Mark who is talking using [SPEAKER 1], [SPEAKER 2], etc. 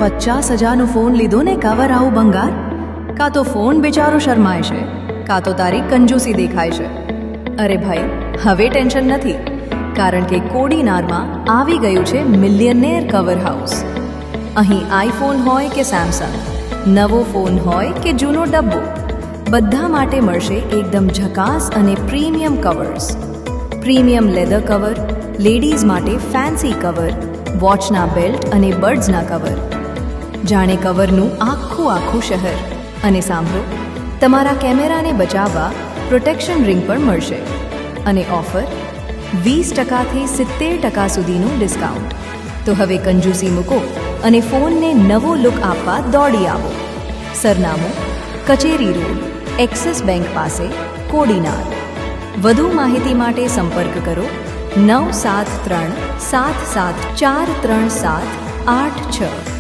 [SPEAKER 1] 50,000નો phone લીધો ને cover આવું ભંગાર? કાં તો ફોન બિચારો શરમાય છે, કાં તો તારી કંજૂસી દેખાય છે. અરે ભાઈ, હવે ટેન્શન નથી, કારણ કે કોડીનારમાં આવી ગયું છે મિલિયનેર કવર હાઉસ. અહીં આઈફોન હોય કે સેમસંગ, નવો ફોન હોય કે જૂનો ડબ્બો, બધા માટે મળશે એકદમ ઝકાસ અને premium covers. Premium leather cover, ladies માટે ફેન્સી કવર, વોચના બેલ્ટ અને બર્ડ્સના કવર. જાણે કવરનું આખું શહેર. અને સાંભળો, તમારા કેમેરાને બચાવવા પ્રોટેક્શન રિંગ પણ મળશે. અને ઓફર 20%થી 70% સુધીનું ડિસ્કાઉન્ટ. તો હવે કંજૂસી મૂકો અને ફોનને નવો લુક આપવા દોડી આવો. સરનામું: કચેરી રોડ, એક્સિસ બેંક પાસે, કોડીનાર. વધુ માહિતી માટે સંપર્ક કરો 973 7743786.